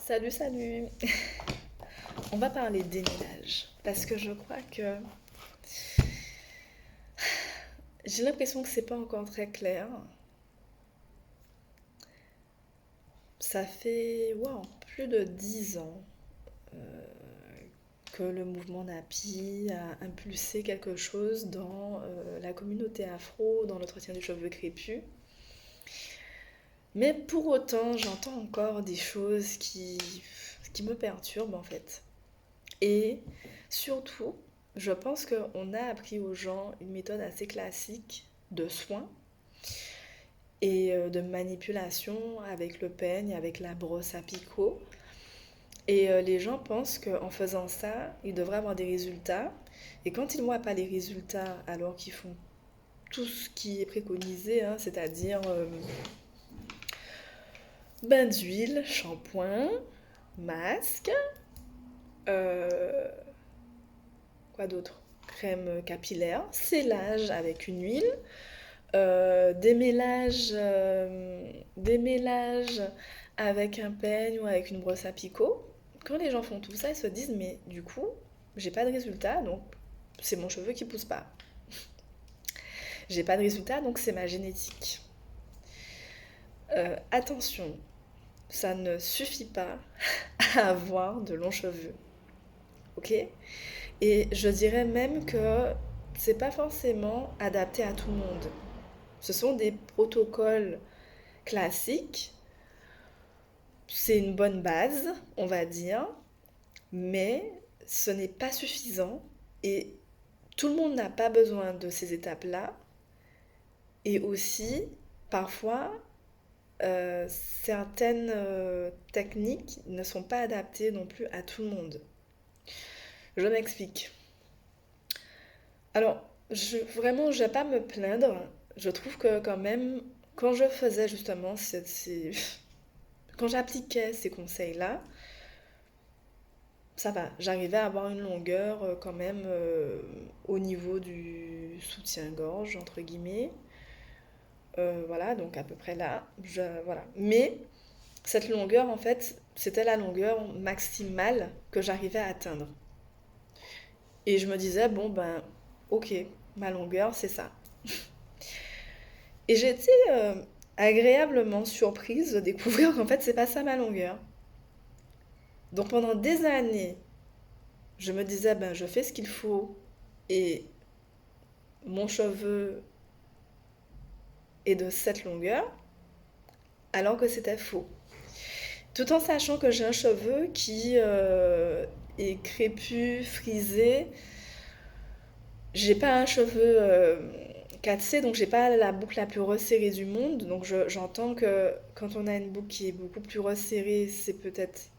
Salut, salut. On va parler déménage parce que je crois que j'ai l'impression que c'est pas encore très clair. Ça fait plus de 10 ans que le mouvement Napi a impulsé quelque chose dans la communauté afro, dans l'entretien du cheveu crépus. Mais pour autant, j'entends encore des choses qui me perturbent en fait. Et surtout, je pense qu'on a appris aux gens une méthode assez classique de soins et de manipulation avec le peigne, avec la brosse à picot. Et les gens pensent qu'en faisant ça, ils devraient avoir des résultats. Et quand ils ne voient pas les résultats alors qu'ils font tout ce qui est préconisé, hein, c'est-à-dire bain d'huile, shampoing, masque, euh, quoi d'autre? Crème capillaire, scellage avec une huile, des mélages avec un peigne ou avec une brosse à picot. Quand les gens font tout ça, ils se disent, mais du coup, j'ai pas de résultat, donc c'est mon cheveu qui pousse pas. J'ai pas de résultat, donc c'est ma génétique. Attention, ça ne suffit pas à avoir de longs cheveux, ok? Et je dirais même que c'est pas forcément adapté à tout le monde. Ce sont des protocoles classiques, c'est une bonne base, on va dire, mais ce n'est pas suffisant et tout le monde n'a pas besoin de ces étapes-là. Et aussi, parfois, certaines techniques ne sont pas adaptées non plus à tout le monde. Je m'explique. Alors, vraiment, je ne vais pas me plaindre. Je trouve que quand même, quand je faisais justement quand j'appliquais ces conseils-là, ça va. J'arrivais à avoir une longueur quand même au niveau du soutien-gorge, entre guillemets. Voilà, donc à peu près là. Voilà. Mais cette longueur, en fait, c'était la longueur maximale que j'arrivais à atteindre. Et je me disais, bon, ben, ok, ma longueur, c'est ça. Et j'étais agréablement surprise de découvrir qu'en fait, c'est pas ça ma longueur. Donc pendant des années, je me disais, ben, je fais ce qu'il faut et mon cheveu est de cette longueur, alors que c'était faux. Tout en sachant que j'ai un cheveu qui est crépus, frisé. J'ai pas un cheveu 4C, donc j'ai pas la boucle la plus resserrée du monde. Donc j'entends que quand on a une boucle qui est beaucoup plus resserrée, c'est peut-être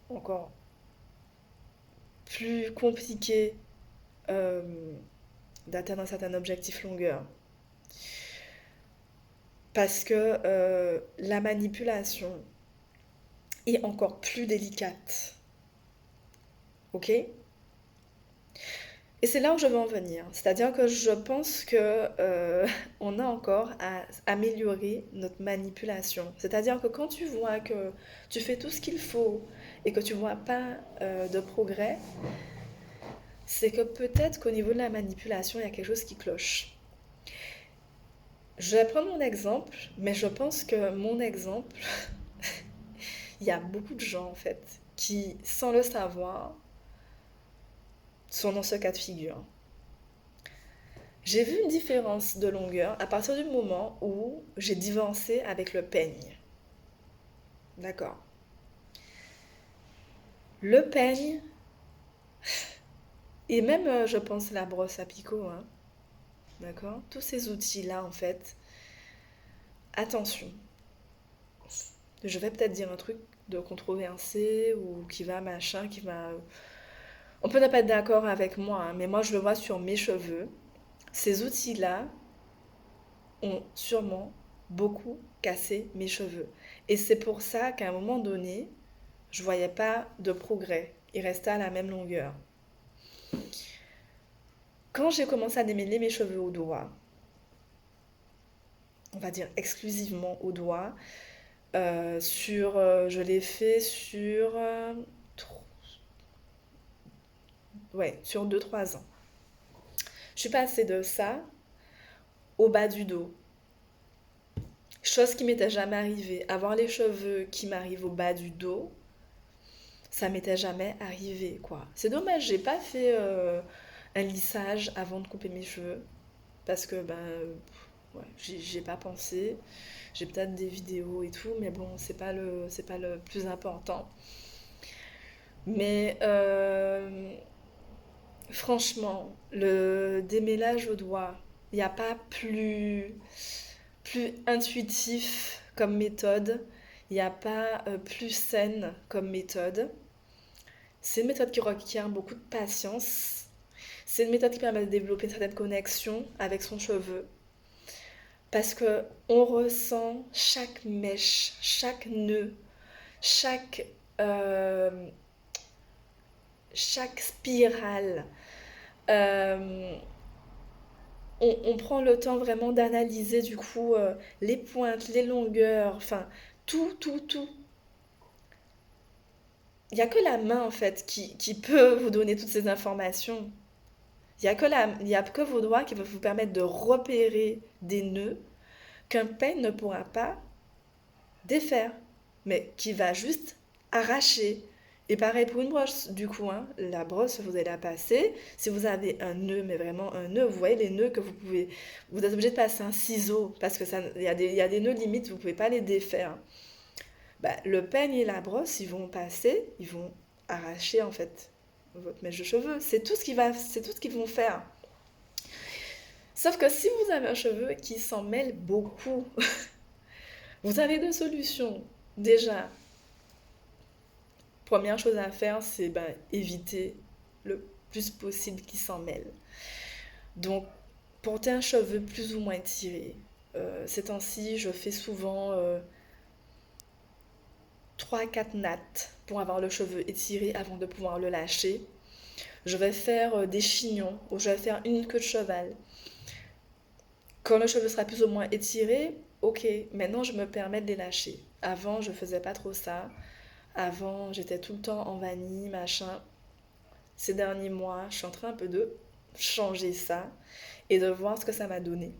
encore plus compliqué euh, d'atteindre un certain objectif longueur. Parce que la manipulation est encore plus délicate. Ok? Et c'est là où je veux en venir. C'est-à-dire que je pense que on a encore à améliorer notre manipulation. C'est-à-dire que quand tu vois que tu fais tout ce qu'il faut et que tu vois pas de progrès, c'est que peut-être qu'au niveau de la manipulation, il y a quelque chose qui cloche. Je vais prendre mon exemple, mais je pense que mon exemple, il y a beaucoup de gens en fait qui, sans le savoir, sont dans ce cas de figure. J'ai vu une différence de longueur à partir du moment où j'ai divorcé avec le peigne. D'accord. Le peigne, et même, je pense, la brosse à picot, hein, d'accord. Tous ces outils-là, en fait, attention. Je vais peut-être dire un truc de controversé ou qui va machin, qui va. On peut ne pas être d'accord avec moi, hein, mais moi, je le vois sur mes cheveux. Ces outils-là ont sûrement beaucoup cassé mes cheveux. Et c'est pour ça qu'à un moment donné, je voyais pas de progrès. Il restait à la même longueur. Quand j'ai commencé à démêler mes cheveux au doigt, on va dire exclusivement au doigt, Je l'ai fait sur, tro- ouais, sur 2-3 ans. Je suis passée de ça au bas du dos. Chose qui m'était jamais arrivée. Avoir les cheveux qui m'arrivent au bas du dos, ça m'était jamais arrivé, quoi. C'est dommage, j'ai pas fait un lissage avant de couper mes cheveux. Parce que, ben, ouais, j'y ai pas pensé. J'ai peut-être des vidéos et tout, mais bon, c'est pas le plus important. Mais franchement, le démêlage au doigt, il n'y a pas plus intuitif comme méthode. Il n'y a pas plus saine comme méthode. C'est une méthode qui requiert beaucoup de patience. C'est une méthode qui permet de développer une certaine connexion avec son cheveu. Parce que on ressent chaque mèche, chaque nœud, chaque, euh, chaque spirale. Euh, on prend le temps vraiment d'analyser du coup les pointes, les longueurs, enfin tout, tout, tout. Il n'y a que la main en fait qui peut vous donner toutes ces informations. Il y a que vos doigts qui peuvent vous permettre de repérer des nœuds qu'un peigne ne pourra pas défaire, mais qui va juste arracher. Et pareil pour une brosse, du coup, hein, la brosse, vous allez la passer. Si vous avez un nœud, mais vraiment un nœud, vous voyez les nœuds que vous pouvez. Vous êtes obligé de passer un ciseau, parce que ça, il y a des nœuds limites, vous ne pouvez pas les défaire. Bah, le peigne et la brosse, ils vont passer, ils vont arracher en fait votre mèche de cheveux. C'est tout ce qu'ils vont faire. Sauf que si vous avez un cheveu qui s'en mêle beaucoup, vous avez deux solutions. Déjà, première chose à faire, c'est ben, éviter le plus possible qu'il s'en mêle. Donc, porter un cheveu plus ou moins tiré. Ces temps-ci, je fais souvent 3-4 nattes pour avoir le cheveu étiré avant de pouvoir le lâcher. Je vais faire des chignons ou je vais faire une queue de cheval. Quand le cheveu sera plus ou moins étiré, ok, maintenant je me permets de les lâcher. Avant, je faisais pas trop ça. Avant, j'étais tout le temps en vanille, machin. Ces derniers mois, je suis en train un peu de changer ça et de voir ce que ça m'a donné.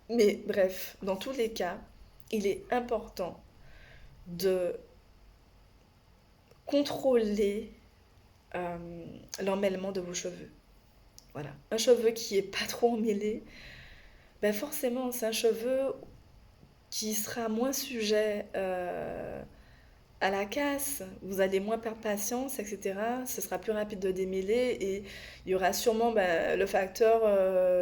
Mais bref, dans tous les cas, il est important de contrôler euh, l'emmêlement de vos cheveux. Voilà. Un cheveu qui est pas trop emmêlé, ben forcément, c'est un cheveu qui sera moins sujet à la casse, vous allez moins perdre patience, etc. Ce sera plus rapide de démêler et il y aura sûrement ben, le facteur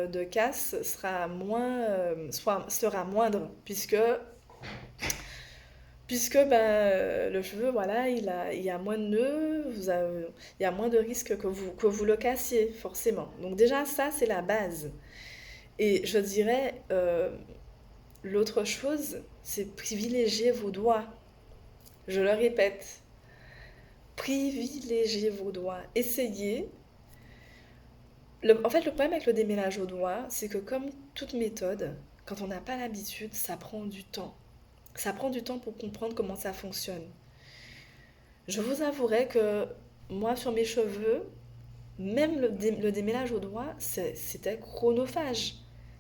de casse sera moindre puisque ben, le cheveu, voilà, il y a moins de nœuds, il y a moins de risques que vous le cassiez, forcément. Donc déjà, ça, c'est la base. Et je dirais, l'autre chose, c'est privilégier vos doigts. Je le répète, privilégiez vos doigts. Essayez. En fait, le problème avec le démêlage aux doigts, c'est que comme toute méthode, quand on n'a pas l'habitude, ça prend du temps. Ça prend du temps pour comprendre comment ça fonctionne. Je vous avouerai que moi, sur mes cheveux, même le démêlage aux doigts, c'était chronophage.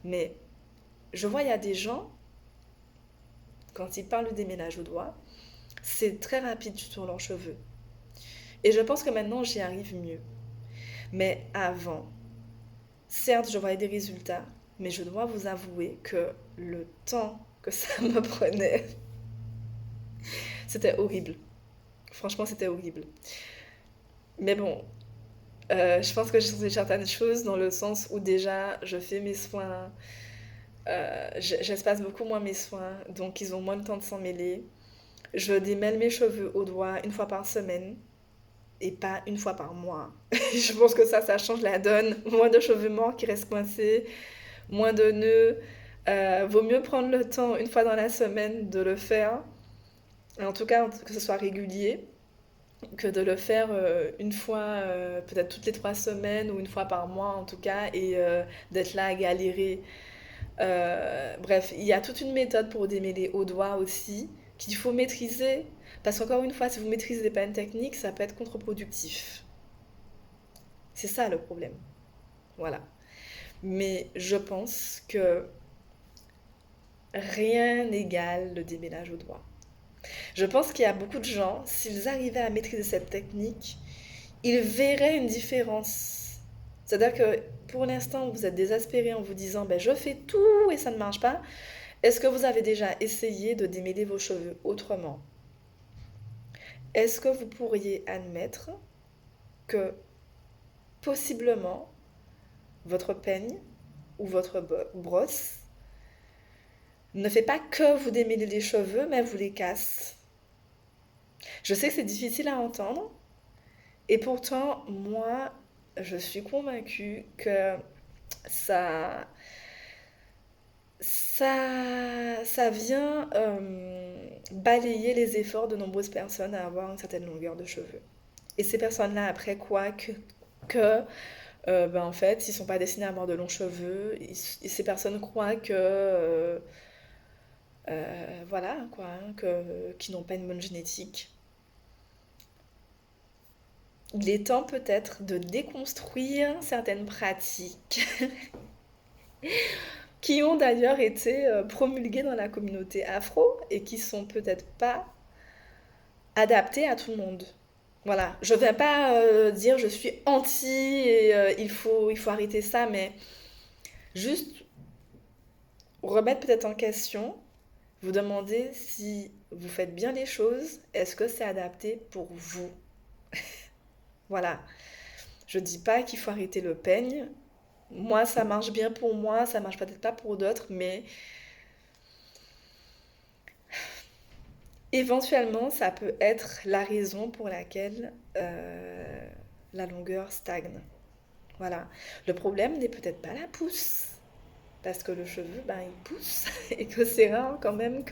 Mais je vois, il y a des gens, quand ils parlent de démêlage aux doigts, c'est très rapide sur leurs cheveux. Et je pense que maintenant, j'y arrive mieux. Mais avant, certes, je voyais des résultats, mais je dois vous avouer que le temps que ça me prenait, c'était horrible. Franchement, c'était horrible. Mais bon, je pense que j'ai changé certaines choses dans le sens où déjà, je fais mes soins, j'espace beaucoup moins mes soins, donc ils ont moins le temps de s'en mêler. Je démêle mes cheveux au doigt une fois par semaine et pas une fois par mois. Je pense que ça change la donne. Moins de cheveux morts qui restent coincés, moins de nœuds. Vaut mieux prendre le temps une fois dans la semaine de le faire, en tout cas que ce soit régulier, que de le faire une fois, peut-être toutes les 3 semaines ou une fois par mois en tout cas, et d'être là à galérer. Bref, il y a toute une méthode pour démêler au doigt aussi. qu'il faut maîtriser. Parce qu'encore une fois, si vous maîtrisez pas une technique, ça peut être contre-productif. C'est ça le problème. Voilà. Mais je pense que rien n'égale le démêlage au doigt. Je pense qu'il y a beaucoup de gens, s'ils arrivaient à maîtriser cette technique, ils verraient une différence. C'est-à-dire que pour l'instant, vous êtes désespéré en vous disant ben, je fais tout et ça ne marche pas. Est-ce que vous avez déjà essayé de démêler vos cheveux autrement? Est-ce que vous pourriez admettre que possiblement votre peigne ou votre brosse ne fait pas que vous démêler les cheveux, mais vous les casse? Je sais que c'est difficile à entendre, et pourtant, moi, je suis convaincue que ça, ça vient balayer les efforts de nombreuses personnes à avoir une certaine longueur de cheveux. Et ces personnes-là, après quoi que ben en fait, ils sont pas destinés à avoir de longs cheveux. Ces personnes croient que voilà quoi, hein, qu'ils n'ont pas une bonne génétique. Il est temps peut-être de déconstruire certaines pratiques qui ont d'ailleurs été promulguées dans la communauté afro et qui sont peut-être pas adaptées à tout le monde. Voilà, je ne vais pas dire je suis anti et il faut arrêter ça, mais juste remettre peut-être en question, vous demander si vous faites bien les choses, est-ce que c'est adapté pour vous? Voilà, je dis pas qu'il faut arrêter le peigne. Moi, ça marche bien pour moi, ça marche peut-être pas pour d'autres, mais éventuellement, ça peut être la raison pour laquelle la longueur stagne. Voilà. Le problème n'est peut-être pas la pousse, parce que le cheveu, ben, il pousse, et que c'est rare quand même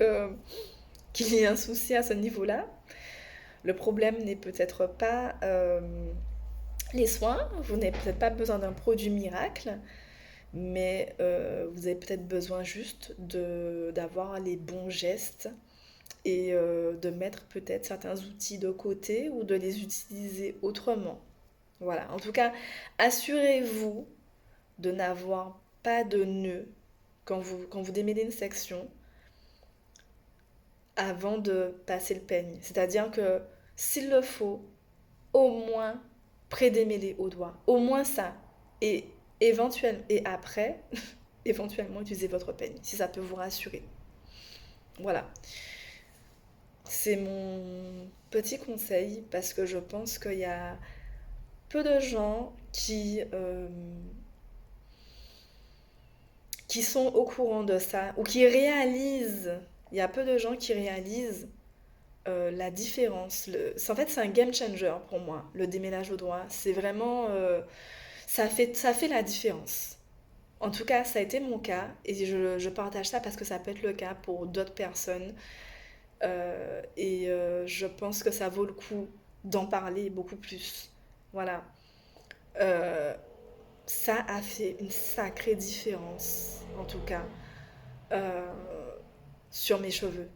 qu'il y ait un souci à ce niveau-là. Le problème n'est peut-être pas les soins, vous n'avez peut-être pas besoin d'un produit miracle, mais vous avez peut-être besoin juste d'avoir les bons gestes et de mettre peut-être certains outils de côté ou de les utiliser autrement. Voilà, en tout cas, assurez-vous de n'avoir pas de nœud quand vous démêlez une section avant de passer le peigne. C'est-à-dire que s'il le faut, au moins pré-démêler au doigt. Au moins ça. Et, et après, éventuellement utiliser votre peigne, si ça peut vous rassurer. Voilà. C'est mon petit conseil parce que je pense qu'il y a peu de gens qui sont au courant de ça ou qui réalisent. Il y a peu de gens qui réalisent la différence. En fait, c'est un game changer pour moi, le démêlage au doigt. C'est vraiment. Ça fait la différence. En tout cas, ça a été mon cas et je partage ça parce que ça peut être le cas pour d'autres personnes. Je pense que ça vaut le coup d'en parler beaucoup plus. Voilà. Euh, Ça a fait une sacrée différence, en tout cas, euh, sur mes cheveux.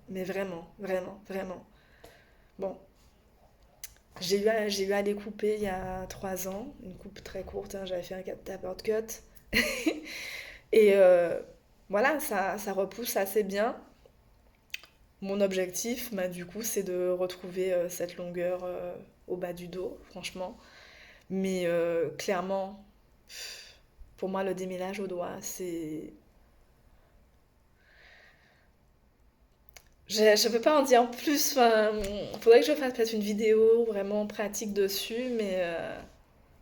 Mais vraiment, vraiment, vraiment. Bon, j'ai eu à les couper il y a 3 ans, une coupe très courte, hein, j'avais fait un taper cut. Et voilà, ça repousse assez bien. Mon objectif, bah, du coup, c'est de retrouver cette longueur au bas du dos, franchement. Mais clairement, pour moi, le démêlage au doigt, c'est... Je ne peux pas en dire plus. Enfin, faudrait que je fasse peut-être une vidéo vraiment pratique dessus, mais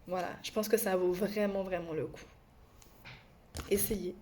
voilà, je pense que ça vaut vraiment, vraiment le coup. Essayez.